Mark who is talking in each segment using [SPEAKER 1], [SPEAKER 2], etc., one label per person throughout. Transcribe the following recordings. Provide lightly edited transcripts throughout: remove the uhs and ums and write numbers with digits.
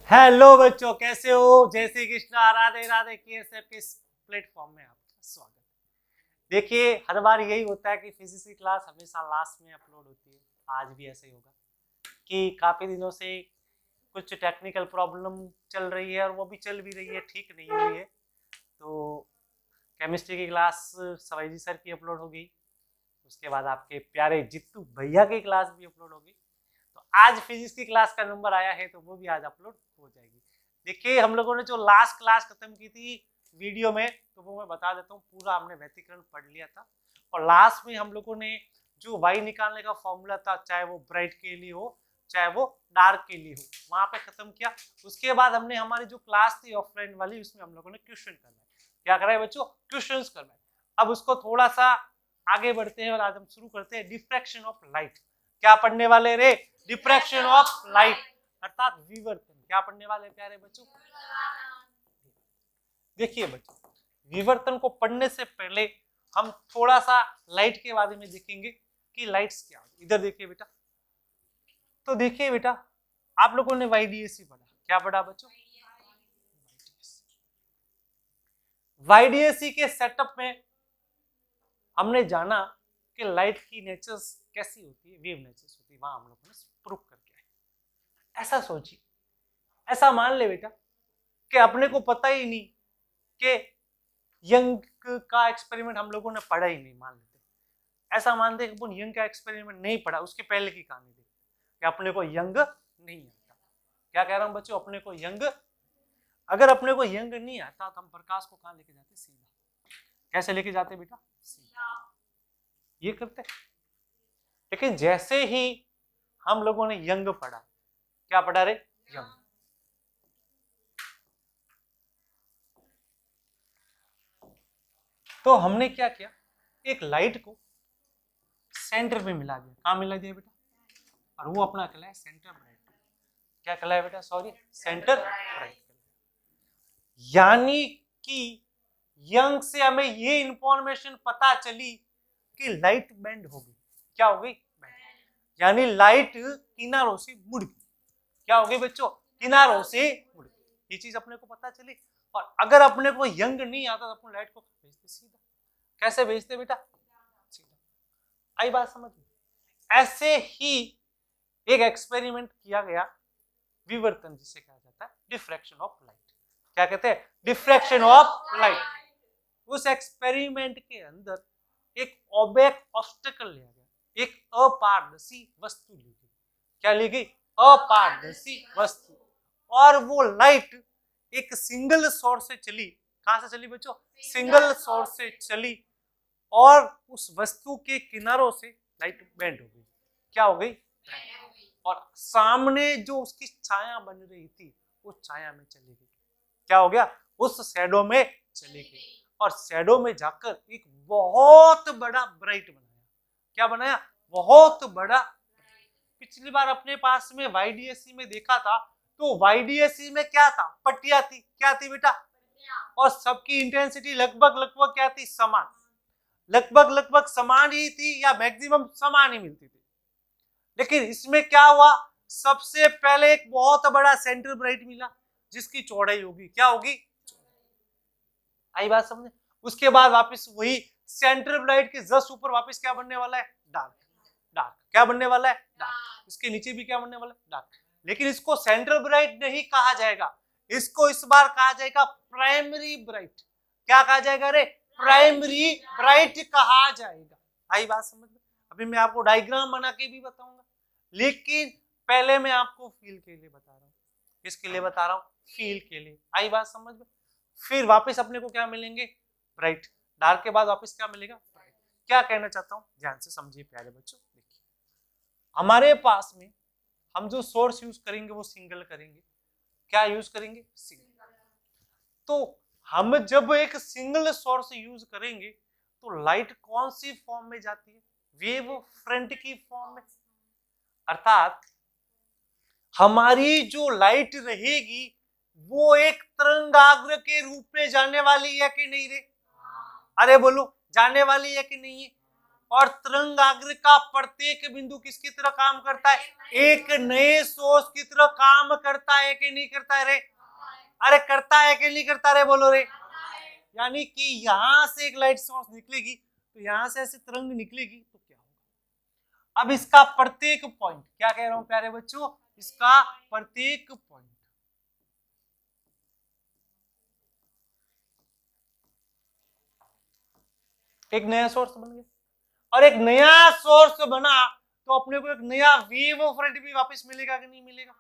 [SPEAKER 1] Hello बच्चों, कैसे हो? जय श्री कृष्ण, राधे राधे। KSF के इस प्लेटफॉर्म में आपका स्वागत है। देखिए, हर बार यही होता है कि फिजिक्स की क्लास हमेशा लास्ट में अपलोड होती है। आज भी ऐसा ही होगा कि काफी दिनों से कुछ टेक्निकल प्रॉब्लम चल रही है और वो भी चल भी रही है, ठीक नहीं हुई है। तो केमिस्ट्री की क्लास सवाई सर की अपलोड हो गई, उसके बाद आपके प्यारे जित्तू भैया की क्लास भी अपलोड हो गई। तो आज फिजिक्स की क्लास का नंबर आया है तो वो भी आज अपलोड हो जाएगी। देखिए, हम लोगों ने जो लास्ट क्लास खत्म की थी वीडियो में, तो वो मैं बता देता हूँ। पूरा हमने व्यतिकरण पढ़ लिया था और लास्ट में हम लोगों ने जो वाई निकालने का फॉर्मूला था, चाहे वो ब्राइट के लिए हो चाहे वो डार्क के लिए हो, वहां पे खत्म किया। उसके बाद हमने हमारी जो क्लास थी ऑफलाइन वाली, उसमें हम लोगों ने क्वेश्चन करवाए। क्या कराए बच्चों? क्वेश्चन करवाए। अब उसको थोड़ा सा आगे बढ़ते हैं और आज हम शुरू करते हैं डिफ्रैक्शन ऑफ लाइट। क्या पढ़ने वाले रे? डिफ्रैक्शन ऑफ लाइट अर्थात विवर्तन। क्या पढ़ने वाले प्यारे बच्चों? देखिए बच्चों, विवर्तन को पढ़ने से पहले हम थोड़ा सा लाइट के बारे में देखेंगे कि लाइट्स क्या है। इधर देखिए बेटा, तो देखिए बेटा, आप लोगों ने YDAC पढ़ा। क्या पढ़ा बच्चों? YDAC के सेटअप में हमने जाना कि लाइट की नेचर्स कैसी होती है, वेव नेचर्स होती है, वहां हम लोगों ने प्रूव करके आए। ऐसा सोचिए, ऐसा मान ले बेटा कि अपने को पता ही नहीं कि यंग का एक्सपेरिमेंट हम लोगों ने पढ़ा ही नहीं, मान लेते। ऐसा मानते हैं कि यंग का एक्सपेरिमेंट नहीं पढ़ा, उसके पहले की कहानी देखते कि अपने को यंग नहीं आता। क्या कह रहा हूं बच्चों? अपने को यंग, अगर अपने को यंग नहीं आता तो हम प्रकाश को कहां लेके जाते? सीधा। कैसे लेके जाते बेटा? सीधा। ये करते। लेकिन जैसे ही हम लोगों ने यंग पढ़ा, क्या पढ़ा रे? यंग। तो हमने क्या किया, एक लाइट को सेंटर में मिला दिया। कहां मिला दिया बेटा? और वो अपना कहलाया सेंटर ब्राइट। क्या कहलाया बेटा? Sorry, centre bright. यानी कि यंग से हमें ये इंफॉर्मेशन पता चली कि लाइट बेंड हो गई। क्या हो गई? यानी लाइट किनारों से मुड़ गई। क्या हो गई बच्चों? किनारों से मुड़ गई। ये चीज अपने को पता चली। और अगर अपने को यंग नहीं आता तो अपन लाइट को भेजते सीधा। कैसे भेजते बेटा? सीधा। आई बात समझ में? ऐसे ही एक एक्सपेरिमेंट किया गया, विवर्तन जिसे कहा जाता है डिफ्रैक्शन ऑफ लाइट। क्या कहते हैं? Diffraction of light. उस एक्सपेरिमेंट के अंदर एक ऑब्स्टेकल लिया गया, एक अपारदर्शी वस्तु ली गई। क्या ली गई? अपारदर्शी वस्तु। और वो लाइट एक सिंगल सोर्स से चली। कहां से चली बच्चों? सिंगल सोर्स से चली और उस वस्तु के किनारों से लाइट बेंड हो गई। क्या हो गई? और सामने जो उसकी छाया बन रही थी, उस छाया में चली गई। क्या हो गया? उस शैडो में चली गई और शैडो में जाकर एक बहुत बड़ा ब्राइट बनाया। क्या बनाया? बहुत बड़ा। पिछली बार अपने पास में YDAC में देखा था, तो YDAC में क्या था? पट्टियां थी। क्या थी बेटा? और सबकी इंटेंसिटी लगभग लगभग क्या थी? समान। लगभग लगभग समान ही थी या मैक्सिमम समान ही मिलती थी। लेकिन इसमें क्या हुआ? सबसे पहले एक बहुत बड़ा सेंटर ब्राइट मिला जिसकी चौड़ाई होगी। क्या होगी? आई बात समझे? उसके बाद वापस वही सेंटर ब्राइट के जस्ट ऊपर वापस क्या बनने वाला है? डार्क। डार्क क्या बनने वाला है? डार्क। इसके नीचे भी क्या बनने वाला है? डार्क। लेकिन इसको सेंटर ब्राइट नहीं कहा जाएगा, इसको इस बार कहा जाएगा प्राइमरी ब्राइट। क्या कहा जाएगा रे? प्राइमरी ब्राइट कहा जाएगा। आई बात समझ में? अभी मैं आपको डायग्राम बना के भी बताऊंगा, लेकिन पहले मैं आपको फील के लिए बता रहा हूँ। किसके लिए बता रहा हूँ? फील के लिए। आई बात समझ में? फिर वापस अपने को क्या मिलेंगे? ब्राइट। डार्क के बाद वापस क्या मिलेगा? ब्राइट। क्या कहना चाहता हूं, ध्यान से समझिए प्यारे बच्चों। देखिए, हमारे पास में हम जो सोर्स यूज करेंगे वो सिंगल करेंगे। क्या यूज करेंगे? सिंगल। तो हम जब एक सिंगल सोर्स यूज करेंगे तो लाइट कौन सी फॉर्म में जाती है? वेव फ्रंट की फॉर्म में। अर्थात हमारी जो लाइट रहेगी वो एक तरंगाग्र के रूप में जाने वाली है कि नहीं रे? अरे बोलो, जाने वाली है कि नहीं है? और तरंगाग्र का प्रत्येक बिंदु किसकी तरह काम करता है? एक नए सोर्स की तरह काम करता है कि नहीं करता है रे? अरे करता है कि नहीं करता रे? बोलो रे। यानी कि यहां से एक लाइट सोर्स निकलेगी तो यहां से ऐसे तरंग निकलेगी तो क्या होगा? अब इसका प्रत्येक पॉइंट, क्या कह रहा हूं प्यारे बच्चों, इसका प्रत्येक पॉइंट एक नया सोर्स बन गया, और एक नया सोर्स बना तो अपने को एक नया वेव फ्रंट भी वापस मिलेगा कि नहीं मिलेगा?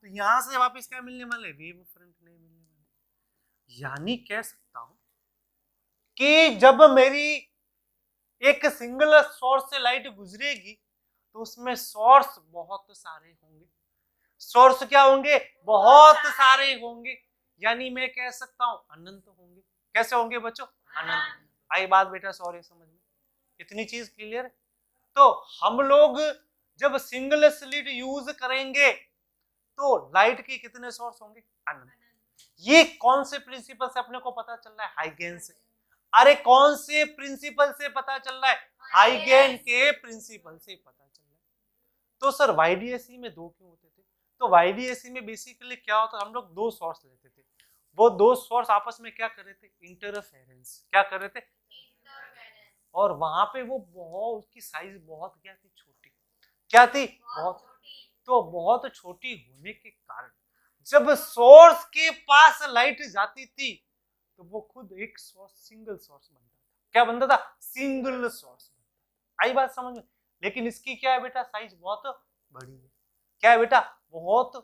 [SPEAKER 1] तो यहां से वापस क्या मिलने वाले? वेव फ्रंट नहीं मिलने वाले। यानी कह सकता हूं कि जब मेरी एक सिंगल सोर्स से लाइट गुजरेगी तो उसमें सोर्स बहुत सारे होंगे। सोर्स क्या होंगे? बहुत सारे होंगे। यानी मैं कह सकता हूं अनंत होंगे। कैसे होंगे बच्चों? अनंत। आई बात बेटा? सॉरी, समझ में इतनी चीज क्लियर है? तो हम लोग जब सिंगल स्लिट यूज करेंगे तो लाइट के कितने सोर्स होंगे? अनंत। ये कौन से प्रिंसिपल से अपने को पता चल रहा है? हाइगेन से। अरे कौन से प्रिंसिपल से पता चल रहा है? हाइगेन के प्रिंसिपल से पता चल रहा है। तो सर वाईडीएसई में दो क्यों होते थे? तो वाईडीएसई में बेसिकली क्या होता, हम लोग दो सोर्स लेते थे, वो दो सोर्स आपस में क्या कर रहे थे? इंटरफेरेंस। क्या कर रहे थे? और वहां पे वो बहुत, उसकी साइज बहुत क्या थी? छोटी। क्या थी? बहुत। तो बहुत छोटी होने के कारण जब सोर्स के पास लाइट जाती थी तो वो खुद एक सोर्स, सिंगल सोर्स बनता था। क्या बनता था? Single source. आई बात समझ में? लेकिन इसकी क्या है बेटा? साइज बहुत बड़ी है। क्या है बेटा? बहुत।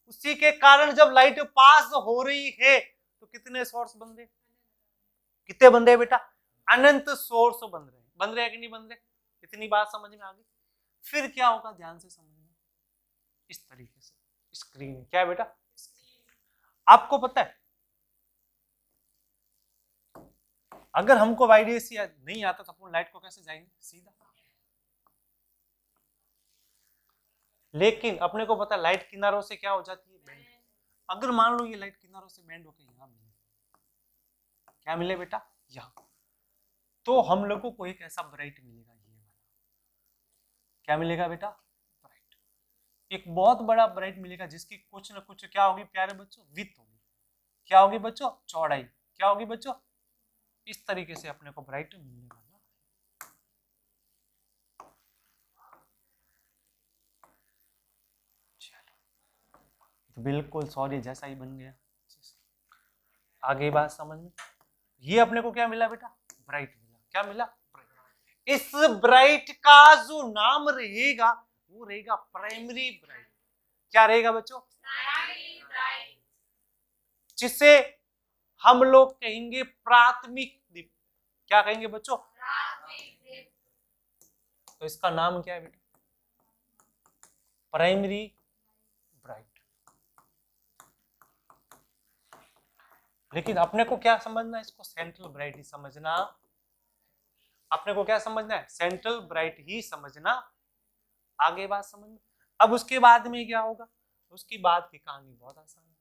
[SPEAKER 1] उसी के कारण जब लाइट पास हो रही है तो कितने सोर्स बन रहे? कितने बन रहे बेटा? अनंत सोर्स बन रहे हैं। बन रहे हैं कि नहीं बन रहे? इतनी बात समझ में आ गई? फिर क्या होगा? ध्यान से समझना। इस तरीके से स्क्रीन, क्या है बेटा? आपको पता है अगर हमको वाईडीएसई नहीं आता तो अपन लाइट को कैसे जाएंगे? सीधा। लेकिन अपने को पता है लाइट किनारों से क्या हो जाती है? बेंड। अगर मान लो ये लाइट किनारों से बेंड होकर यहां मिले, क्या मिले बेटा? यहां, तो हम लोगों को एक ऐसा ब्राइट मिलेगा, ये वाला। क्या मिलेगा बेटा? ब्राइट। एक बहुत बड़ा ब्राइट मिलेगा जिसकी कुछ ना कुछ क्या होगी प्यारे बच्चों? विड्थ होगी। क्या होगी बच्चों? चौड़ाई। क्या होगी बच्चों? इस तरीके से अपने को ब्राइट मिलने वाला। तो बिल्कुल सॉरी, जैसा ही बन गया। आगे बात समझ में? ये अपने को क्या मिला बेटा? ब्राइट मिला। क्या मिला? ब्राइट। इस ब्राइट का जो नाम रहेगा वो रहेगा प्राइमरी ब्राइट। क्या रहेगा बच्चों? जिसे हम लोग कहेंगे प्राथमिक दीप। क्या कहेंगे बच्चों? तो इसका नाम क्या है बेटा? Primary bright. लेकिन अपने को क्या समझना है? इसको सेंट्रल ब्राइट ही समझना। अपने को क्या समझना है? सेंट्रल ब्राइट ही समझना। आगे बात समझ में? अब उसके बाद में क्या होगा? उसकी बाद की कहानी बहुत आसान है।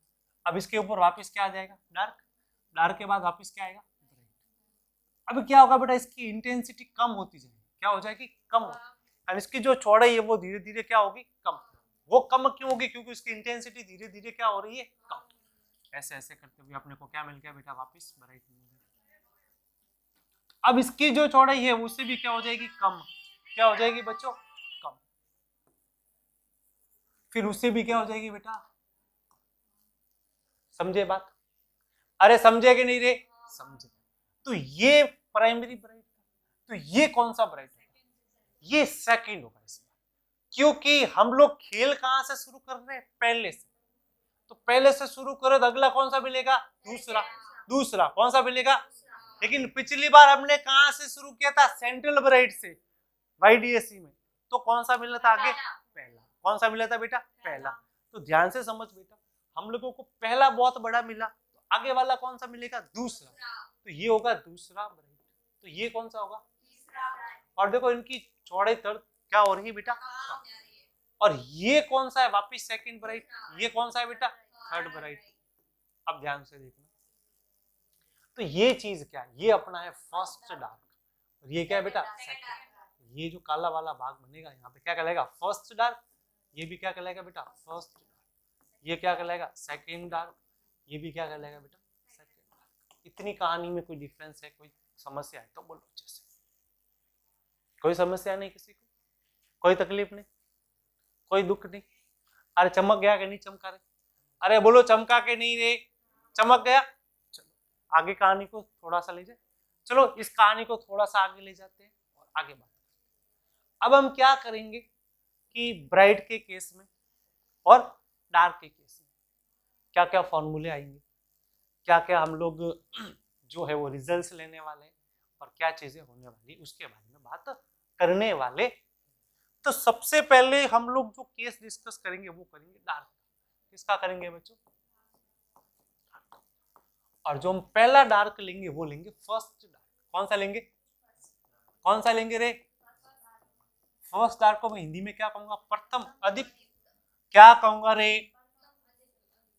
[SPEAKER 1] अब इसके ऊपर वापस क्या आ जाएगा? डार्क। डार्क के बाद वापस क्या आएगा? ब्राइट। अब क्या होगा बेटा? इसकी इंटेंसिटी कम होती जाएगी। क्या हो जाएगी? कम हो। और इसकी जो चौड़ाई है वो धीरे धीरे क्या होगी? कम। वो कम क्यों होगी? क्योंकि उसकी इंटेंसिटी धीरे धीरे क्या हो रही है? कम। ऐसे ऐसे करते हुए अपने को क्या मिल गया बेटा? वापस ब्राइट मिल गया। अब इसकी जो चौड़ाई है उससे भी क्या हो जाएगी? कम। क्या हो जाएगी बच्चों? कम। फिर उससे भी क्या हो जाएगी बेटा? समझे बात? अरे समझे कि नहीं रे? समझे। तो ये प्राइमरी ब्राइट। तो ये कौन सा ब्राइट है? ये सेकंड होगा इसमें, क्योंकि हम लोग खेल कहां से शुरू कर रहे हैं? पहले से। तो पहले से शुरू करो तो अगला कौन सा मिलेगा? दूसरा। दूसरा कौन सा मिलेगा? लेकिन पिछली बार हमने कहां से शुरू किया था? सेंट्रल ब्राइट से, वाईडीएसई में। तो कौन सा मिला था आगे? पहला। कौन सा मिला था बेटा? पहला। तो ध्यान से समझ बेटा, हम लोगों को पहला बहुत बड़ा मिला, तो आगे वाला कौन सा मिलेगा? दूसरा। तो ये होगा दूसरा ब्राइट। तो ये कौन सा होगा? और देखो इनकी चौड़ाई तर्द क्या हो रही है बेटा? और ये कौन सा है? वापिस सेकंड ब्राइट। ये कौन सा है बेटा? Third bright. अब ध्यान से देखना, तो ये चीज क्या है? ये अपना है फर्स्ट डार्क, और ये क्या है बेटा? सेकंड। ये जो काला वाला भाग बनेगा यहाँ पे क्या कहलाएगा, फर्स्ट डार्क। ये भी क्या कहलाएगा बेटा, फर्स्ट। ये क्या कहलाएगा, सेकेंड डार्क। ये भी क्या कहलाएगा बेटा, सेकेंड डार्क। इतनी कहानी में कोई डिफरेंस है, कोई समस्या है तो बोलो अच्छे से। कोई समस्या नहीं, किसी को कोई तकलीफ नहीं, कोई दुख नहीं। अरे चमक गया कि नहीं चमका रे, अरे बोलो चमका के नहीं रे, चमक गया। चलो आगे कहानी को थोड़ा सा ले जाए, चलो इस कहानी को थोड़ा सा आगे ले जाते हैं और आगे बात। अब हम क्या करेंगे कि ब्राइट के केस में और डार्क के केस में क्या क्या फॉर्मूले आएंगे, क्या क्या हम लोग जो है वो रिजल्ट्स लेने वाले और क्या चीजें होने वाली, उसके बारे में बात करने वाले। तो सबसे पहले हम लोग जो केस डिस्कस करेंगे वो करेंगे डार्क। किसका करेंगे बच्चों, और जो हम पहला डार्क लेंगे वो लेंगे फर्स्ट डार्क। कौन सा लेंगे, कौन सा लेंगे रे, फर्स्ट डार्क को मैं हिंदी में क्या कहूंगा, प्रथम अधिक। क्या कहूंगा रे,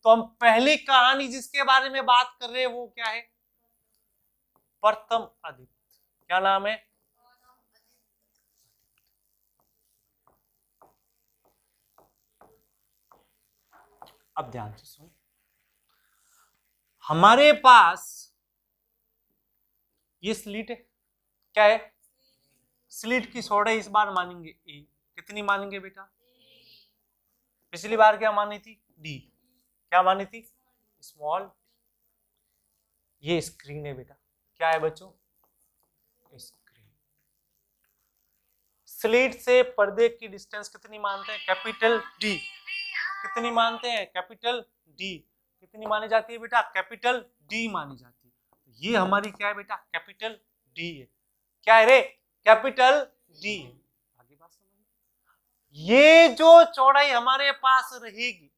[SPEAKER 1] तो हम पहली कहानी जिसके बारे में बात कर रहे हैं वो क्या है, प्रथम अधिक। क्या नाम है, अब ध्यान से सुन। हमारे पास ये स्लिट है, क्या है, स्लिट की चौड़ाई इस बार मानेंगे ए। कितनी मानेंगे बेटा, पिछली बार क्या मानी थी, डी। क्या मानी थी, स्मॉल। ये स्क्रीन है बेटा, क्या है बच्चों, स्क्रीन। स्लिट से पर्दे की डिस्टेंस कितनी मानते हैं, कैपिटल डी। कितनी मानते हैं, कैपिटल डी। कितनी मानी जाती है बेटा, कैपिटल डी मानी जाती है। ये हमारी क्या है बेटा, कैपिटल डी है। क्या है रे, कैपिटल डी है। आगे बात समझ। ये जो चौड़ाई हमारे पास रहेगी,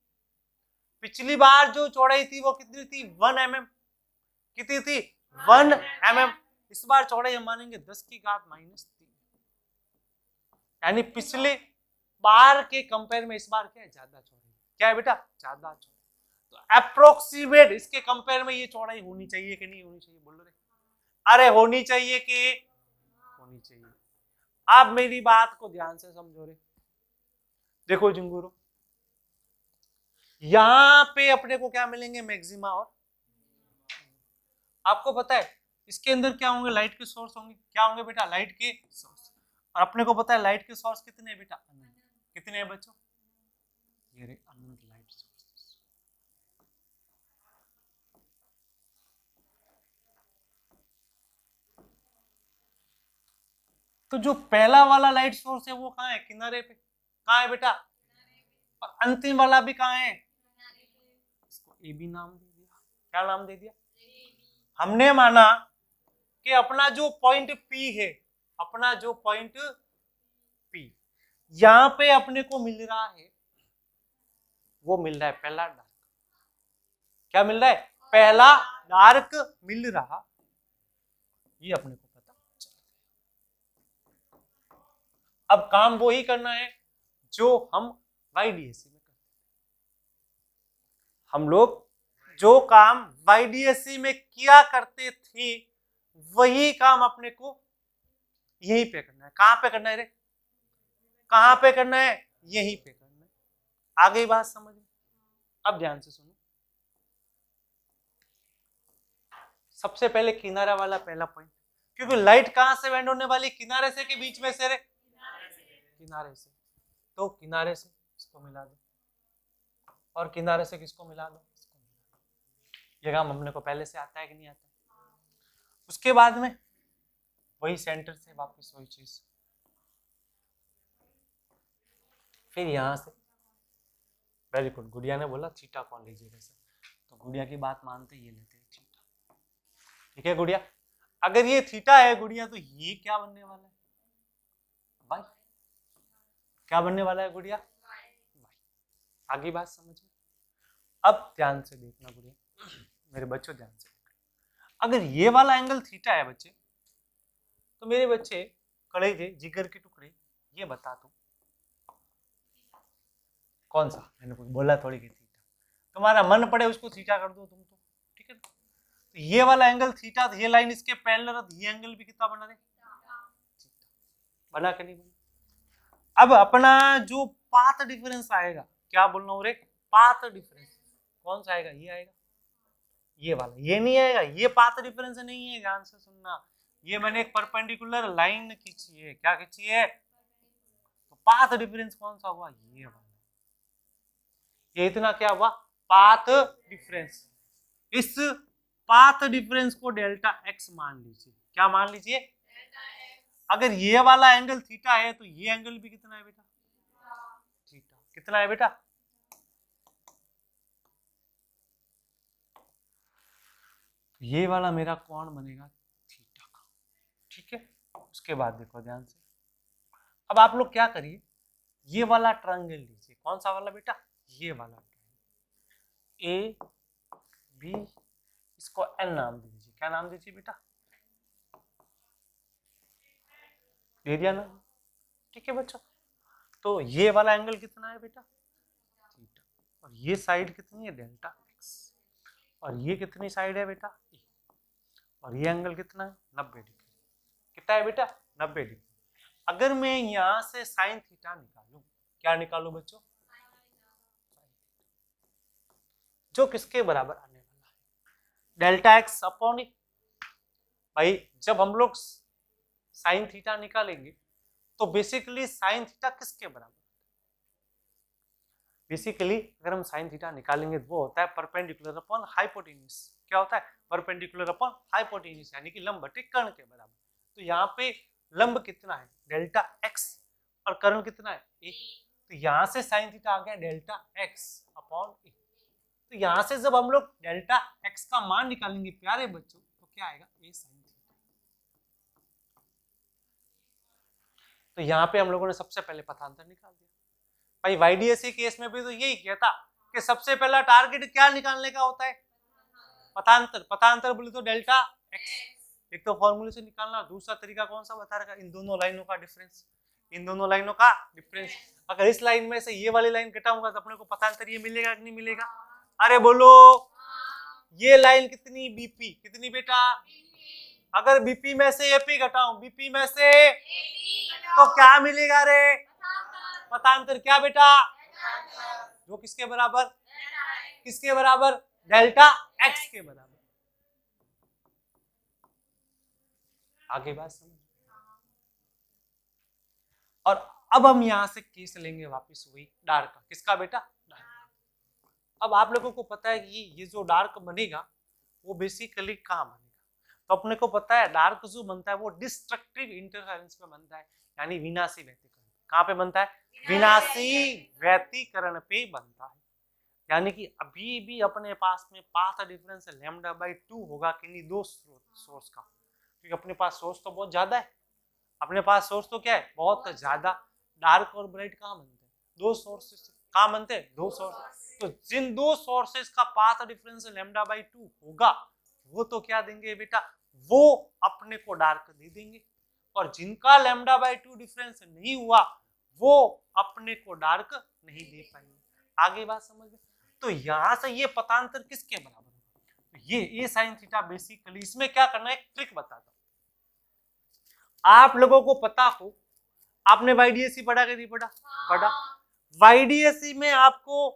[SPEAKER 1] पिछली बार जो चौड़ाई थी वो कितनी थी, 1 mm। कितनी थी, 1 mm। इस बार चौड़ाई हम मानेंगे 10 की घात -3। यानी पिछले बार के कंपेयर में इस बार क्या है, ज्यादा चौड़ाई। क्या है बेटा, ज्यादा चौड़ाई। तो अप्रोक्सीमेट इसके कंपेयर में ये चौड़ाई होनी चाहिए कि नहीं होनी चाहिए, बोलो रे। अरे होनी चाहिए कि होनी चाहिए। आप मेरी बात को ध्यान से समझो रे। देखो जिंगुरो, यहां पे अपने को क्या मिलेंगे, मैक्सिमा। और आपको पता है इसके अंदर क्या होंगे, लाइट के सोर्स होंगे। क्या होंगे बेटा, लाइट के सोर्स। और अपने को पता है लाइट के सोर्स कितने हैं बेटा, अनंत। कितने हैं बच्चों, ये रे अनंत लाइट सोर्स। तो जो पहला वाला लाइट सोर्स है वो कहाँ है, किनारे पे। कहाँ है बेटा, और अंतिम वाला भी कहाँ है, इसको ए बी नाम दे दिया। क्या नाम दे दिया, हमने माना कि अपना जो पॉइंट पी है, अपना जो पॉइंट पी यहां पे अपने को मिल रहा है, वो मिल रहा है पहला डार्क। क्या मिल रहा है, पहला डार्क मिल रहा, ये अपने को पता। अब काम वो ही करना है जो हम YDSC में करते हैं। हम लोग जो काम YDSC में किया करते थे वही काम अपने को यहीं पे करना है। कहां पे करना है रे, कहां पे करना है, यहीं पे करना है। आ गई बात समझ में। अब ध्यान से सुनो, सबसे पहले किनारा वाला पहला पॉइंट, क्योंकि लाइट कहां से बेंड होने वाली, किनारे से के बीच में से रे, किनारे से। तो किनारे से इसको मिला दो और किनारे से किसको मिला दो, इसको मिला दो। ये काम हमने को पहले से आता है कि नहीं आता है। उसके बाद में वही सेंटर से वापस वही चीज, फिर यहां से। वेरी गुड, गुड़िया ने बोला थीटा कौन लीजिएगा सर, तो गुड़िया की बात मानते ये लेते हैं थीटा। ठीक है गुड़िया, अगर ये थीटा है गुड़िया तो ये क्या बनने वाला है, वाई। क्या बनने वाला है गुड़िया, वाई। आगे बात समझ में। अब ध्यान से देखना गुड़िया, मेरे बच्चों ध्यान से। अगर ये वाला एंगल थीटा है बच्चे, तो मेरे बच्चे कलेजे जिगर के टुकड़े, ये बता दो कौन सा। मैंने कुछ बोला थोड़ी कि थीटा, तुम्हारा मन पड़े उसको थीटा कर दो तुम तो, ठीक है। तो ये वाला एंगल थीटा, ये लाइन इसके पैरेलल, ये एंगल भी कितना बना रहे, बना के नहीं बना। अब अपना जो पाथ डिफरेंस आएगा, क्या बोलना हो रे, पाथ डिफरेंस कौन सा आएगा, ये आएगा, ये वाला, ये नहीं आएगा, ये पाथ डिफरेंस नहीं है, ध्यान से सुनना। ये मैंने एक परपेंडिकुलर लाइन खींची है, क्या खींची है, तो पाथ डिफरेंस कौन सा हुआ, ये वाला, ये इतना क्या हुआ, पाथ डिफरेंस। इस पाथ डिफरेंस को डेल्टा एक्स मान लीजिए, क्या मान लीजिए, अगर ये वाला एंगल थीटा है तो ये एंगल भी कितना है बेटा, थीटा, कितना है बेटा, ये वाला मेरा कोण बनेगा थीटा का, ठीक है। उसके बाद देखो ध्यान से, अब आप लोग क्या करिए, ये वाला ट्रायंगल लीजिए, कौन सा वाला बेटा, ये वाला ए बी, इसको एल नाम दे दीजिए, क्या नाम दीजिए बेटा, दे दिया ना, ठीक है बच्चों। तो ये वाला एंगल कितना है बेटा, थीटा, और ये साइड कितनी है, डेल्टा एक्स, और ये कितनी साइड है बेटा, ए, और ये एंगल कितना है, 90 डिग्री, कितना है बेटा, 90 डिग्री। अगर मैं यहां से साइन थीटा निकालूं, क्या निकालूं बच्चों, जो किसके बराबर आने वाला है, डेल्टा एक्स अपॉन ए। भाई जब हम लोग साइन थीटा निकालेंगे तो बेसिकली साइन थीटा किसके बराबर, बेसिकली अगर हम साइन थीटा निकालेंगे तो वो होता है परपेंडिकुलर अपॉन हाइपोटेन्यूज, क्या होता है, परपेंडिकुलर अपॉन हाइपोटेन्यूज, यानी कि लंबवती कर्ण के बराबर। तो यहाँ पे लंब कितना है, डेल्टा एक्स, और कर्ण कितना है, ए, तो यहाँ से साइन थीटा आ गया डेल्टा एक्स अपॉन ए। तो यहाँ से जब हम लोग डेल्टा एक्स का मान निकालेंगे प्यारे बच्चों, तो क्या आएगा, ए साइन थीटा। तो यहाँ पे हम लोगों ने सबसे पहले पथांतर निकाल दिया। भाई वाईडीएससी केस में भी तो यही किया था कि सबसे पहला टारगेट क्या निकालने का होता है, पथांतर। पथांतर बोले तो डेल्टा एक्स, एक तो फॉर्मूले से निकालना, दूसरा तरीका कौन सा बता रखा, इन दोनों लाइनों का डिफरेंस, इन दोनों लाइनों का डिफरेंस। अगर इस लाइन में से ये वाली लाइन घटाऊंगा तो अपने को पथांतर ये मिलेगा कि नहीं मिलेगा, अरे बोलो, ये लाइन कितनी, बीपी कितनी बेटा, अगर बीपी में से एपी घटाऊं, बीपी में से तो क्या मिलेगा रे, पथांतर, क्या बेटा, जो किसके बराबर, किसके बराबर, डेल्टा एक्स के बराबर। आगे बात समझ। और अब हम यहां से केस लेंगे वापस वही डार्क का, किसका बेटा, डार्क। अब आप लोगों को पता है कि ये जो डार्क बनेगा वो बेसिकली कहाँ बनेगा, तो अपने को पता है डार्क जो बनता है वो डिस्ट्रक्टिव इंटरफेरेंस में बनता है, यानी विनाशी व्यतिकरण। कहाँ पे बनता है, विनाशी व्यतिकरण पे बनता है। यानी कि अभी भी अपने पास में पाथ डिफरेंस λ/2 होगा कि नहीं, दो सोर्स का, क्योंकि अपने पास सोर्स तो बहुत ज्यादा है, अपने पास सोर्स तो क्या है, बहुत ज्यादा। डार्क और ब्राइट कहाँ बनते हैं, दो सोर्सेस, कहाँ बनते हैं, दो सोर्स। तो जिन दो सोर्सेस का पाथ डिफरेंस λ/2 होगा वो तो क्या देंगे बेटा, वो अपने को डार्क दे देंगे, और जिनका λ/2 डिफरेंस नहीं हुआ वो अपने को डार्क नहीं दे पाएंगे। आगे बात समझ में। तो यहां से ये पथांतर किसके बराबर है, तो ये ए साइन थीटा। बेसिकली इसमें क्या करना है, एक ट्रिक बताता हूं, आप लोगों को पता हो, आपने वाईडीएससी पढ़ा कि नहीं पढ़ा, पढ़ा। वाईडीएससी में आपको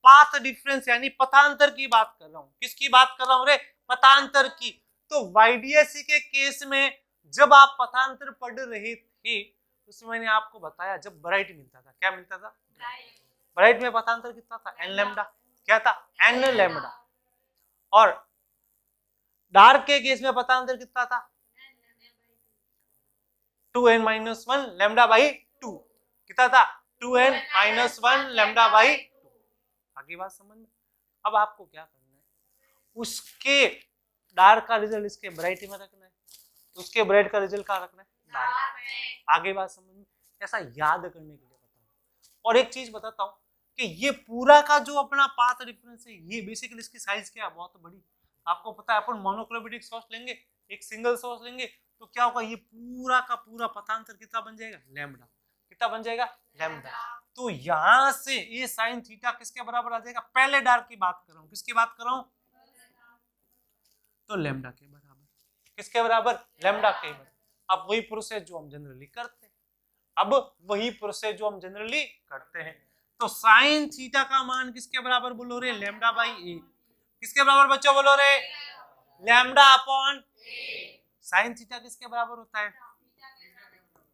[SPEAKER 1] पाथ डिफरेंस यानी पथांतर की बात कर रहा हूं, किसकी बात कर रहा हूं रे, पथांतर की। तो वाईडीएससी के केस में जब आप पथांतर पढ़ रहे थे उसमें मैंने आपको बताया, जब ब्राइट मिलता था, क्या मिलता था, ब्राइट में पथांतर कितना था, एन लैम्डा, क्या था, एन लैम्डा, और डार्क के केस में पथांतर कितना था, 2n-1 λ/2, कितना था, 2n-1 λ/2। आगे बात समझ में। अब आपको क्या करना है, उसके डार्क का रिजल्ट इसके ब्राइट में रखना है, उसके ब्राइट का रिजल्ट कहाँ रखना है, डार्क में। आगे बात समझ में। ऐसा याद करने के लिए बताऊं, और एक चीज बताता हूं कि ये पूरा का जो अपना पाथ डिफरेंस है, ये बेसिकली इसकी साइज क्या है, बहुत बड़ी। आपको पता है अपन मोनोक्रोमेटिक सोर्स लेंगे, एक सिंगल सोर्स लेंगे, तो क्या होगा, ये पूरा का पूरा पथांतर कितना बन जाएगा, लैम्डा, कितना बन जाएगा, लैम्डा। तो यहां से ये साइन थीटा किसके बराबर आ जाएगा, पहले डार्क की बात कर रहा हूं, किसकी बात कर रहा हूं, तो लैम्डा के बराबर, किसके बराबर, लैम्डा के बराबर। अब वही प्रोसेस जो हम जनरली करते हैं, अब वही प्रोसेस जो हम जनरली करते हैं। तो साइन थीटा का मान किसके बराबर बोलो रे, लैम्डा बाई ए। किसके बराबर बच्चों बोलो रे, लैम्डा अपॉन साइन थीटा किसके बराबर होता है,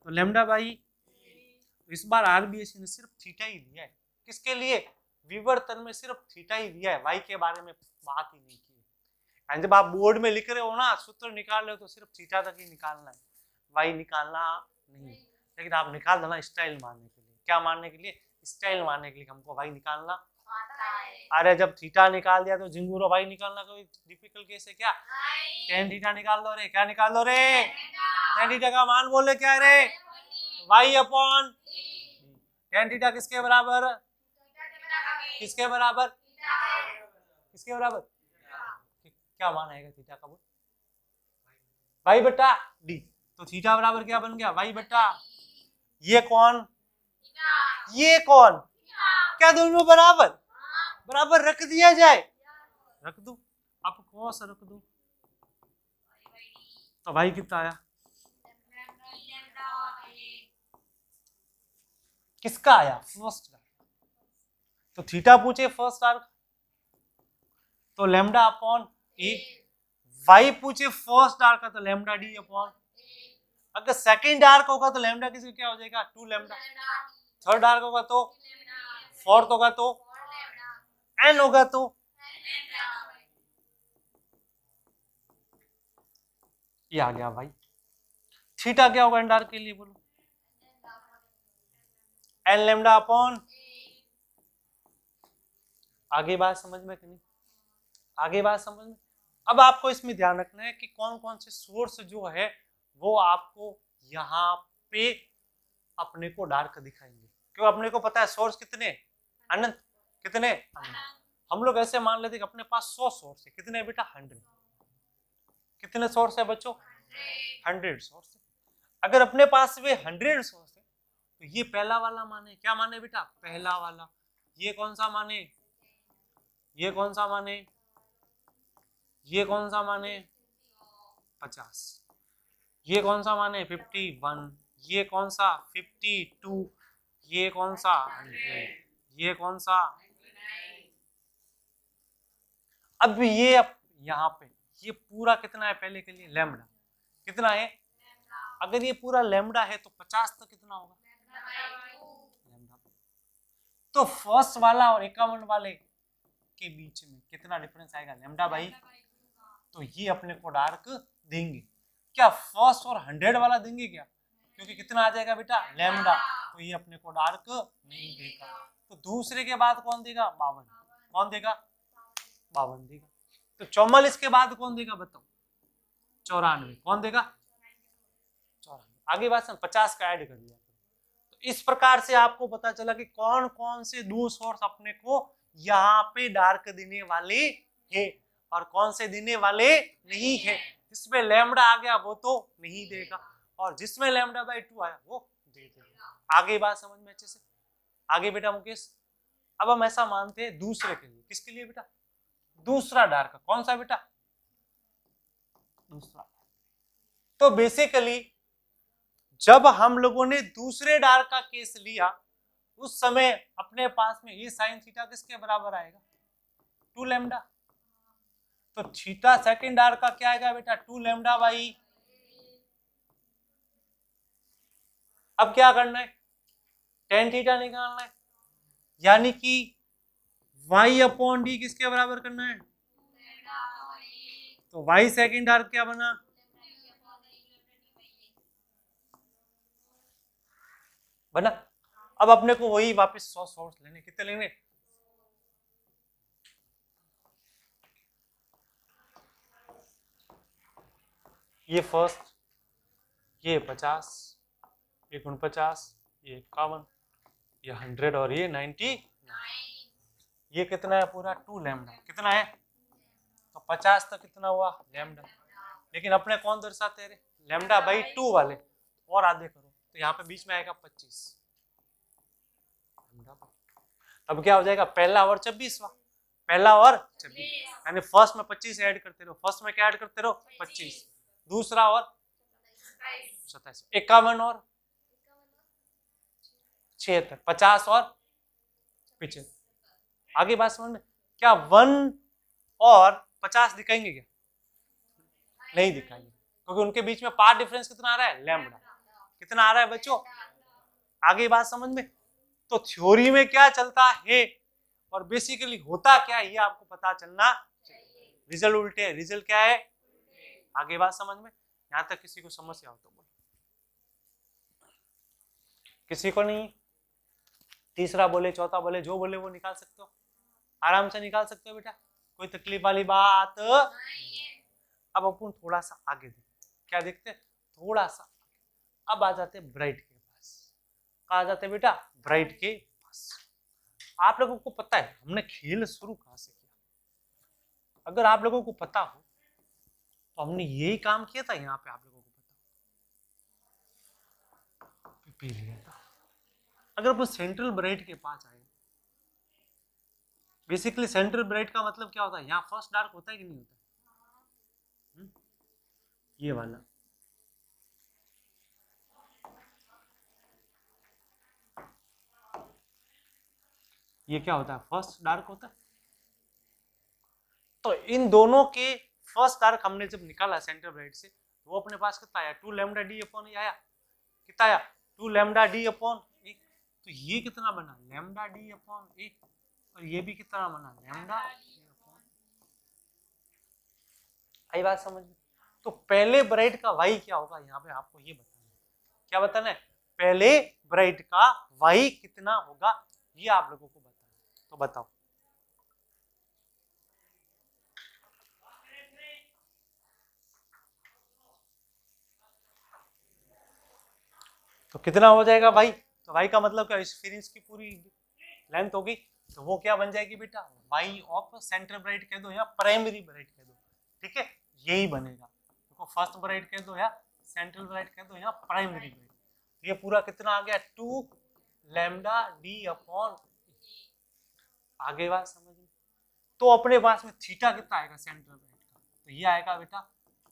[SPEAKER 1] तो लैम्डा बाई। इस बार आरबीएससी ने सिर्फ थीटा ही दिया है, किसके लिए, विवर्तन में सिर्फ थीटा ही दिया है, वाई के बारे में बात ही नहीं की है। जब आप बोर्ड में लिख रहे हो ना, सूत्र निकाल रहे हो, तो सिर्फ थीटा तक ही निकालना है, वाई निकालना नहीं। लेकिन आप निकाल देना स्टाइल मारने के लिए, क्या मारने के लिए, स्टाइल मारने के लिए हमको वाई निकालना आता है। अरे जब थीटा निकाल दिया तो जिंगूरो वाई निकालना कोई डिफिकल्ट केस है क्या, टेन थीटा निकाल दो रे, क्या निकाल दो रे, टेन थीटा का मान बोले क्या रे, वाई अपॉन टेन थीटा किसके बराबर, किसके बराबर, किसके बराबर, क्या मान आएगा थीटा का, बोल वाई बटा डी। तो थीटा बराबर क्या बन गया, वाई बटा, ये कौन, ये कौन, क्या दोनों बराबर, बराबर रख दिया जाए, रख दो, आप कौन सा रख दो, तो भाई कितना आया, किसका आया, फर्स्ट का। तो थीटा पूछे फर्स्ट आर्क, तो लैम्डा अपॉन ए। वाई पूछे फर्स्ट आर्क का, तो लैम्डा डी अपॉन। अगर सेकंड आर्क होगा तो लैम्डा किसी क्या हो जाएगा, टू लैम्डा। थर्ड आर्क होगा तो, फोर्थ होगा तो, एन होगा तो, ये आ गया भाई। थीटा क्या होगा एंड आर्क के लिए बोलो, एन लैम्डा अपॉन। आगे बात समझ में कि नहीं, आगे बात समझ में। अब आपको इसमें ध्यान रखना है कि कौन कौन से सोर्स जो है वो आपको यहाँ पे अपने को डार्क दिखाएंगे, क्यों, अपने को पता है सोर्स कितने, अनंत, कितने अनंत। हम लोग ऐसे मान लेते कि अपने पास 100 सोर्स है, कितने बेटा 100, कितने सोर्स है बच्चों, 100 सोर्स है। अगर अपने पास वे 100 सोर्स है तो ये पहला वाला माने, क्या माने बेटा, पहला वाला। ये कौन सा माने, ये कौन सा माने, ये कौन सा माने 50, ये कौन सा माने 51, ये कौन सा 52, ये कौन सा 100, ये कौन सा। अब ये यहाँ पे ये पूरा कितना है, पहले के लिए लैम्डा कितना है, अगर ये पूरा लैम्डा है तो 50 तो कितना होगा, लैम्डा। तो फर्स्ट वाला और 51 वाले के बीच में कितना डिफरेंस आएगा, लैम्डा बाई। तो ये अपने को डार्क देंगे क्या, फर्स्ट और 100 वाला देंगे क्या, क्योंकि कितना आ जाएगा बेटा, लैम्डा। तो ये अपने को डार्क नहीं देगा। तो दूसरे के बाद कौन देगा, 52, कौन देगा, 52 देगा। तो 44 के बाद कौन देगा बताओ, 94, कौन देगा, 94। आगे बात 50 का ऐड कर दिया। तो इस प्रकार से आपको पता चला कि कौन कौन से दो सोर्स अपने को यहाँ पे डार्क देने वाले है और कौन से देने वाले नहीं है। जिसमें लैम्डा आ गया वो तो नहीं देगा, और जिसमें लैम्डा बाई 2 आया वो दे देगा। आगे बात समझ में अच्छे से, आगे बेटा मुकेश। अब हम ऐसा मानते हैं दूसरे के लिए, किसके लिए बेटा, दूसरा डार्क, कौन सा बेटा, दूसरा। तो बेसिकली जब हम लोगों ने दूसरे डार्क का केस लिया उस समय अपने पास में ये साइन थीटा किसके बराबर आएगा, 2 लैम्डा। तो थीटा सेकंड डार्क का क्या आएगा बेटा, 2 लैम्डा बाई। अब क्या करना है, टेन थीटा निकालना है, यानी कि y अपॉन डी किसके बराबर करना है, तो y सेकंड डार्क क्या बना, बना। अब अपने को वही वापस 100 सोर्स लेने, कितने लेने, ये फर्स्ट, ये 50, ये 49, ये 51, ये 100 और ये 99। ये कितना है पूरा 2 लैम्डा, कितना है, तो 50 तक कितना हुआ लैम्डा। लेकिन अपने कौन दर्शाते हैं, लैम्डा बाई 2 वाले, और आधे करो तो यहाँ पे बीच में आएगा 25। अब क्या हो जाएगा, पहला और 26वां, पहला और 26, यानी फर्स्ट में 25 ऐड करते रहो, फर्स्ट में क्या ऐड करते रहो 25, दूसरा और 27, 51 और 76, 50 और 75। आगे बात समझ में? क्या 1 और 50 दिखाएंगे क्या? नहीं दिखाएंगे, क्योंकि उनके बीच में पाथ डिफरेंस कितना आ रहा है? लैम्बडा। कितना आ रहा है बच्चों? आगे बात समझ में? तो थ्योरी में क्या चलता है और बेसिकली होता क्या है ये आपको पता चलना चाहिए। रिजल्ट उल्टे है, रिजल्ट क्या है? आगे बात समझ में? यहां तक किसी को समस्या हो तो बोलो। किसी को नहीं? तीसरा बोले, चौथा बोले, जो बोले वो निकाल सकते हो, आराम से निकाल सकते हो बेटा, कोई तकलीफ वाली बात नहीं है। अब अपन थोड़ा सा आगे देखते, क्या देखते? थोड़ा सा अब आ जाते ब्राइट के पास। कहा जाते हैं बेटा? ब्राइट के पास। आप लोगों को पता है हमने खेल शुरू कहां से किया? अगर आप लोगों को पता हो तो हमने यही काम किया था, यहाँ पे आप लोगों को पता पी लिया था। अगर अपन सेंट्रल ब्राइट के पास आए, बेसिकली सेंट्रल ब्राइट का मतलब क्या होता है? यहाँ फर्स्ट डार्क होता है कि नहीं होता? ये वाला ये क्या होता है? फर्स्ट डार्क होता है। तो इन दोनों के फर्स्ट डार्क हमने जब निकाला सेंट्रल ब्राइट से, तो वो अपने पास कितना आया? 2 लैम्डा डी अपॉन ए आया। कितना आया? 2 लैम्डा डी अपॉन ए। तो ये कितना बना? लैम्डा डी अपॉन ए। और ये भी कितना बना? Lambda D upon. आई बात समझ में? तो पहले ब्राइट का वाई क्या होगा यहाँ पे आपको ये बताना है। क्या बताना है? पहले ब्राइट का वाई कितना होगा ये आप लोगों को बताना है। तो बताओ। तो कितना हो जाएगा भाई? तो भाई का मतलब क्या? इस फ्रिंज की पूरी लेंथ होगी, तो वो क्या बन जाएगी बेटा? वाई ऑफ सेंट्रल ब्राइट कह दो या प्राइमरी ब्राइट कह दो, ठीक है, यही बनेगा। देखो फर्स्ट ब्राइट कह दो या सेंट्रल ब्राइट कह दो या प्राइमरी ब्राइट। ये पूरा कितना आ गया? 2 लैम्डा डी अपॉन। आगे बात समझ में? तो अपने पास में थीटा कितना आएगा सेंट्रल ब्राइट का? तो ये आएगा बेटा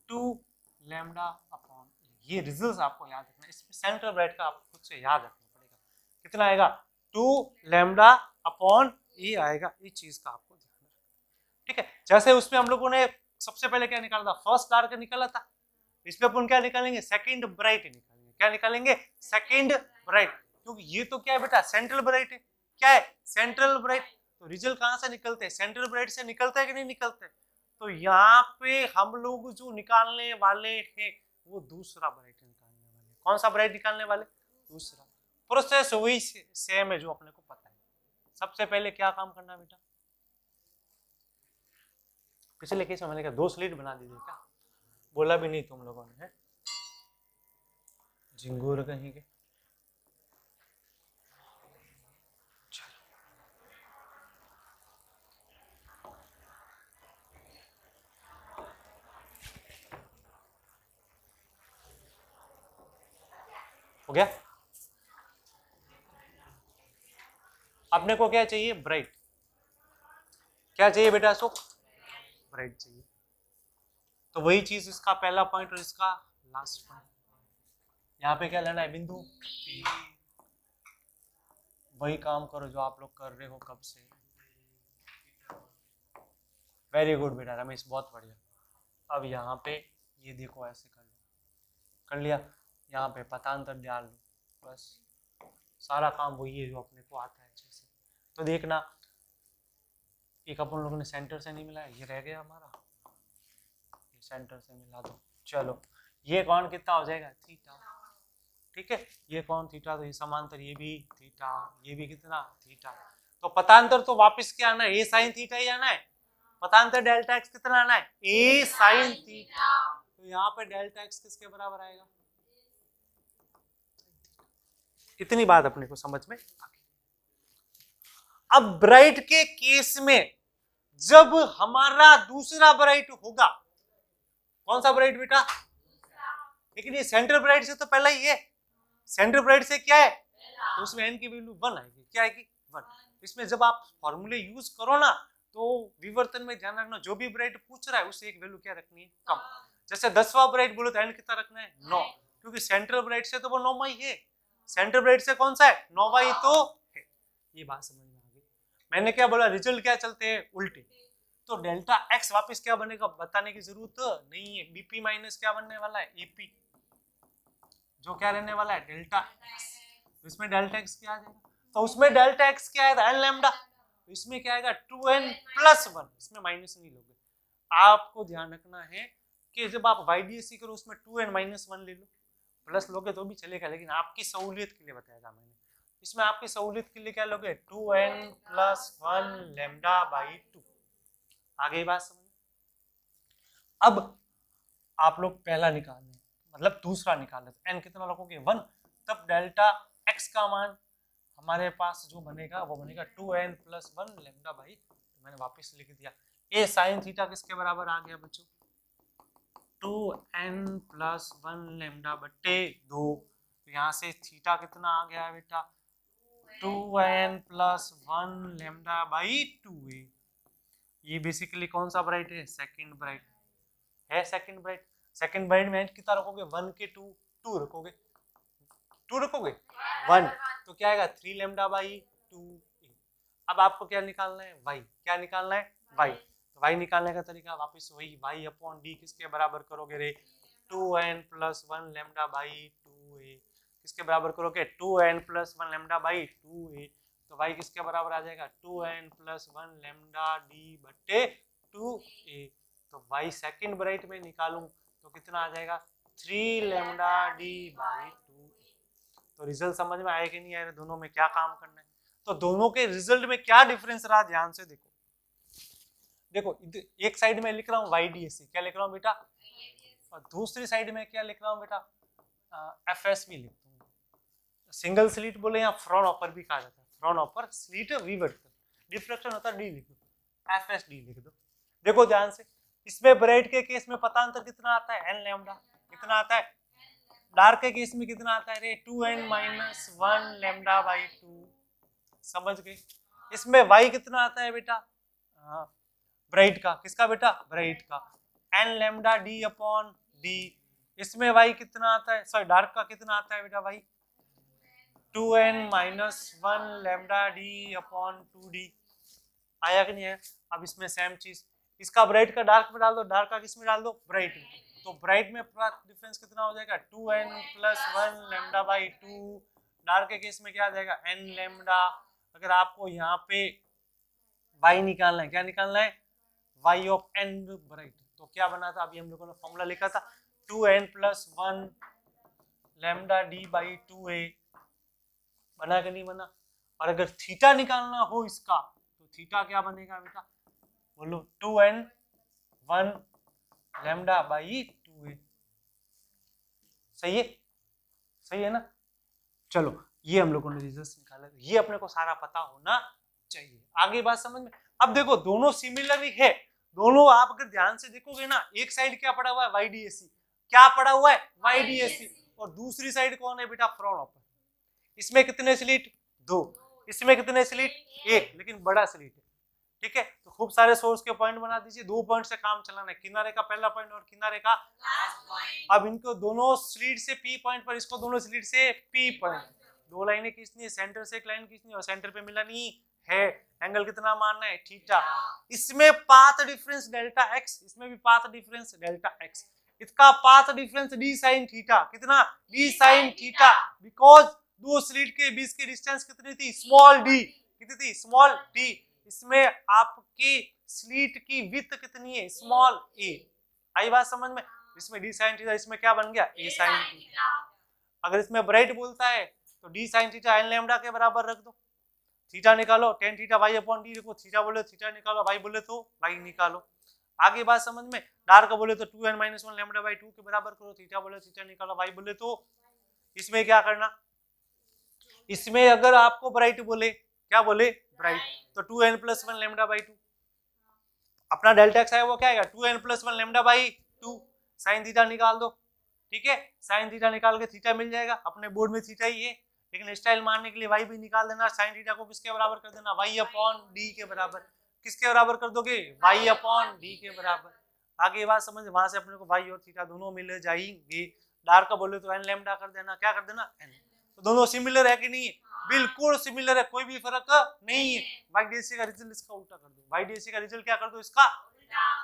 [SPEAKER 1] 2 लैम्डा अपॉन। ये रिजल्ट आपको याद रखना, इसमें सेंट्रल ब्राइट का आपको खुद से याद रखना पड़ेगा। कितना आएगा? 2 लैम्डा अपॉन ए आएगा। इस चीज का आपको ध्यान रखना, ठीक है। जैसे उसमें हम लोगों ने सबसे पहले क्या निकाला था? फर्स्ट डार्क निकाला था। इसमें अपन क्या निकालेंगे? सेकंड ब्राइट निकालेंगे। क्या निकालेंगे? सेकंड ब्राइट, क्योंकि ये तो क्या है बेटा? सेंट्रल ब्राइट है। क्या है? Central bright. तो रिजल्ट कहां से निकलते हैं? सेंट्रल ब्राइट से निकलता है कि नहीं निकलते? तो यहाँ पे हम लोग जो निकालने वाले हैं वो दूसरा ब्राइट निकालने वाले। कौन सा ब्राइट निकालने वाले? दूसरा। प्रोसेस वही सेम है जो अपने को पता है। सबसे पहले क्या काम करना है बेटा? पिछले केस में मैंने क्या 2 स्लिट बना दी थी क्या? बोला भी नहीं तुम लोगों ने, है झिंगूर कहीं के। हो गया? अपने को क्या चाहिए? ब्राइट। क्या चाहिए बेटा? सुख ब्राइट चाहिए। तो वही चीज इसका पहला पॉइंट और इसका लास्ट पॉइंट। यहाँ पे क्या लेना है? बिंदु। वही काम करो जो आप लोग कर रहे हो कब से। वेरी गुड बेटा रमेश, बहुत बढ़िया। अब यहाँ पे ये देखो ऐसे कर लो, कर लिया। यहाँ पे पतांतर डाल लो, बस सारा काम वही है जो अपने को आता है अच्छे से। तो देखना एक अपन लोगों ने सेंटर से नहीं मिलाया, ये रह गया हमारा, ये सेंटर से मिला दो। चलो ये कौन कितना हो जाएगा? थीटा, ठीक है। ये कौन? थीटा। तो ये समांतर, ये भी थीटा, ये भी कितना? थीटा। तो पतांतर तो वापस क्या आना है? ए साइन थीटा ही आना है। पतांतर डेल्टा एक्स कितना आना है? ए साइन थीटा। तो यहाँ पे डेल्टा एक्स किसके बराबर आएगा? इतनी बात अपने को समझ में आ गई। अब ब्राइट के केस में जब हमारा दूसरा ब्राइट होगा, कौन सा ब्राइट बेटा? लेकिन ये सेंट्रल ब्राइट से तो पहला ही है। सेंट्रल ब्राइट से क्या है? तो उसमें n की वैल्यू 1 आएगी। क्या आएगी? 1। इसमें जब आप फॉर्मूले यूज करो ना तो विवर्तन में ध्यान रखना, जो भी ब्राइट पूछ रहा है उससे एक वैल्यू क्या रखनी है? कम। जैसे 10वां ब्राइट बोलो तो n कितना रखना है? 9, क्योंकि सेंट्रल ब्राइट से तो वो 9 ही है। सेंटर ब्राइट से कौन सा है 9y तो है। ये बात समझ में आ गई। मैंने क्या बोला, रिजल्ट क्या चलते हैं उल्टे, तो डेल्टा x वापस क्या बनेगा बताने की जरूरत नहीं है। बीपी माइनस क्या बनने वाला है एपी, जो क्या रहने वाला है डेल्टा x। तो इसमें डेल्टा x क्या आ जाएगा, तो उसमें डेल्टा x क्या आएगा n लैम्डा, तो इसमें क्या आएगा 2n प्लस 1, इसमें माइनस नहीं लोगे। आपको ध्यान रखना है कि जब आप YDSC करो उसमें 2n माइनस 1 ले लो, प्लस लोगे तो भी चलेगा, लेकिन आपकी सहूलियत के लिए बताया मैंने। इसमें आपकी सहूलियत के लिए क्या लोगे 2n प्लस 1 लैम्डा बाई 2। आगे बात समझ। अब आप लोग पहला निकालने मतलब दूसरा निकालने, तो n कितना रखोगे 1, तब डेल्टा x का मान हमारे पास जो बनेगा वो बनेगा 2n प्लस 1 लैम्डा बाई 2। मैंने वापस लिख दिया। a sin थीटा किसके बराबर आ गया बच्चों 2n प्लस 1 लैम्डा बटे 2। तो यहाँ से थीटा कितना आ गया बेटा 2n plus 1 lambda by 2a। ये बेसिकली कौन सा ब्राइट है सेकंड ब्राइट है। सेकंड ब्राइट में कितना रखोगे 1 के 2 रखोगे, 2 रखोगे 1, तो क्या आएगा 3 लैम्डा बाई 2। अब आपको क्या निकालना है y, क्या निकालना है y। तो y निकालने का तरीका वापस वही y अपॉन d किसके बराबर करोगे रे 2n plus 1 lambda by 2a, किसके बराबर करोगे 2n plus 1 lambda by 2a। तो y किसके बराबर आ जाएगा 2n प्लस 1 लैम्डा d बटे 2a। तो y सेकंड ब्राइट में निकालूं तो कितना आ जाएगा 3 लैम्डा d बाई 2। तो रिजल्ट समझ में आया कि नहीं आया, दोनों में क्या काम करना है। तो दोनों के रिजल्ट में क्या डिफरेंस रहा ध्यान से देखो। देखो एक साइड में लिख रहा हूँ YDSC, क्या लिख रहा हूँ बेटा, और दूसरी साइड में क्या लिख रहा हूँ बेटा FSB लिख दूंगा। सिंगल स्लिट बोले या फ्रॉनहोफर भी कहा जाता है, फ्रॉनहोफर स्लिट विवर्त, डिफ्लेक्शन होता है D लिख दो, FSD लिख दो। देखो ध्यान से, इसमें ब्राइट के केस में पता अंतर कितना आता है n लैम्डा, कितना आता है, डार्क के केस में कितना आता है रे 2n माइनस 1 लैम्डा बाई 2। समझ गए। इसमें y कितना आता है बेटा ब्राइट का, किसका बेटा ब्राइट का n lambda d upon d। इसमें y कितना आता है, सॉरी डार्क का कितना आता है बेटा y 2n minus 1 lambda d upon 2d। आया कि नहीं आया। अब इसमें सेम चीज, इसका ब्राइट का डार्क में डाल दो, डार्क का किस में डाल दो ब्राइट में, तो ब्राइट में डिफरेंस कितना हो जाएगा 2n plus 1 lambda by 2। Dark के केस में क्या आ जाएगा n लैम्डा। अगर आपको यहाँ पे y निकालना है, क्या निकालना है y ऑफ n ब्राइट, तो क्या बना था अभी हम लोगों ने फॉर्मूला लिखा था 2n plus 1 lambda d by 2a। बना कि नहीं बना। और अगर थीटा निकालना हो इसका तो थीटा क्या बनेगा बेटा बोलो 2n 1 लैम्डा बाई 2a। सही है, सही है ना। चलो ये हम लोगों ने रिजल्ट निकाला, ये अपने को सारा पता होना चाहिए। आगे बात समझ में। अब देखो दोनों सिमिलर ही है, दोनों आप अगर ध्यान से देखोगे ना, एक साइड क्या पड़ा हुआ है YDSC, क्या पड़ा हुआ है YDSC, और दूसरी साइड कौन है बेटा फ्रॉनहोफर। इसमें कितने स्लिट 2, इसमें कितने स्लिट 1, लेकिन बड़ा स्लिट है। ठीक है, तो खूब सारे सोर्स के पॉइंट बना दीजिए, 2 पॉइंट से काम चलाना है, किनारे का पहला पॉइंट और किनारे का लास्ट पॉइंट। अब इनको दोनों स्लिट से P पॉइंट पर, इसको दोनों स्लिट से P पॉइंट, 2 लाइनें खींचनी है, सेंटर से एक लाइन खींचनी है और सेंटर पे मिलानी है। एंगल कितना मानना है थीटा। इसमें पाथ डिफरेंस डेल्टा x, इसमें भी पाथ डिफरेंस डेल्टा x। इसका path difference d sin theta, कितना d sin थीटा, बिकॉज दो स्लिट के बीच की डिस्टेंस कितनी थी स्मॉल d, कितनी थी स्मॉल d। इसमें आपकी स्लिट की विड्थ कितनी है स्मॉल a। आई बात समझ में। इसमें d sin थीटा, इसमें क्या बन गया a sin थीटा। अगर इसमें ब्राइट बोलता है तो d sin theta n lambda के बराबर रख दो, थीटा निकालो tan theta y upon d देखो, थीटा बोले थीटा निकालो, y बोले तो y निकालो। आगे बात समझ में। डार्क बोले तो 2n माइनस 1 लैम्डा बाई 2 के बराबर करो, थीटा बोले थीटा निकालो, y बोले तो। इसमें क्या करना, इसमें अगर आपको ब्राइट बोले, क्या बोले ब्राइट, तो 2n प्लस 1 लैम्डा बाई 2, अपना डेल्टा x आया वो क्या आएगा 2n plus 1 lambda by 2। Sine theta निकाल दो, ठीक है, साइन थीटा निकाल के थीटा मिल जाएगा, अपने बोर्ड में थीटा ही है, लेकिन स्टाइल मारने के लिए y भी निकाल देना, साइन थीटा को किसके बराबर कर देना y अपॉन d के बराबर। किसके बराबर कर दोगे y अपॉन d के बराबर। आगे बात समझ, वहां से अपने को y और थीटा दोनों मिल जाएंगे। डार्क का बोले तो n लैम्डा कर देना, क्या कर देना n। तो दोनों सिमिलर है कि नहीं है? बिल्कुल सिमिलर है, कोई भी फर्क नहीं है। YDSC का रिजल्ट इसका उल्टा कर दो, YDSC का रिजल्ट क्या कर दो इसका।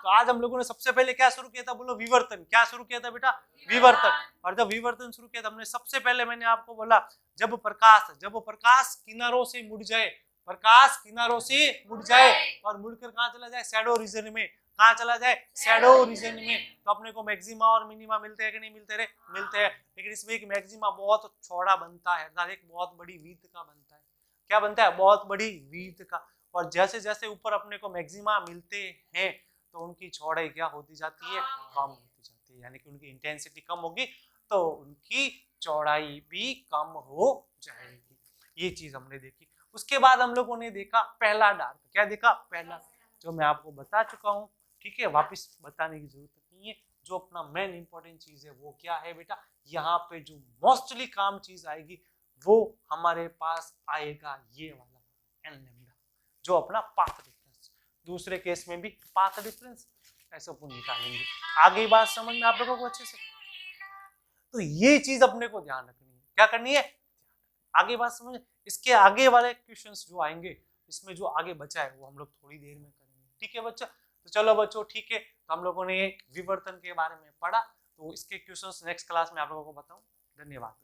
[SPEAKER 1] तो आज हम लोगों ने सबसे पहले क्या शुरू किया था, बोलो विवर्तन। क्या शुरू किया था बेटा, विवर्तन। और जब विवर्तन शुरू किया था हमने, सबसे पहले मैंने आपको बोला जब प्रकाश किनारों से मुड़ जाए, प्रकाश किनारों से मुड़ जाए और मुड़कर कहाँ चला जाए, शैडो रीजन में। कहाँ चला जाए, शैडो रीजन में। तो अपने को मैक्सिमा और मिनिमा मिलते हैं कि नहीं मिलते रे, मिलते हैं। लेकिन इसमें एक मैक्सिमा बहुत चौड़ा बनता है, एक बहुत बड़ी वीत का बनता है। क्या बनता है, बहुत बड़ी वीत का। और जैसे जैसे ऊपर अपने को मैक्सिमा मिलते हैं तो उनकी चौड़ाई क्या होती जाती है, कम होती जाती है। यानी कि उनकी इंटेंसिटी कम होगी तो उनकी चौड़ाई भी कम हो जाएगी। ये चीज हमने देखी। उसके बाद हम लोगों ने देखा पहला डार्क। क्या देखा, पहला, जो मैं आपको बता चुका हूँ, ठीक है, वापस बताने की जरूरत नहीं है। जो अपना मेन इंपॉर्टेंट चीज है वो क्या है बेटा, यहाँ पे जो मोस्टली काम चीज आएगी वो हमारे पास आएगा ये वाला एन लैम्डा, जो अपना पाथ डिफरेंस। दूसरे केस में भी पाथ डिफरेंस ऐसे अपन निकालेंगे। आगे बात समझ में आप लोगों को अच्छे से। तो ये चीज अपने को ध्यान रखनी है। क्या करनी है, आगे बात समझ। इसके आगे वाले क्वेश्चंस जो आएंगे, इसमें जो आगे बचा है वो हम लोग थोड़ी देर में करेंगे। ठीक है बच्चों, तो चलो बच्चों ठीक है। तो हम लोगों ने विवर्तन के बारे में पढ़ा, तो इसके क्वेश्चंस नेक्स्ट क्लास में आप लोगों को बताऊं। धन्यवाद।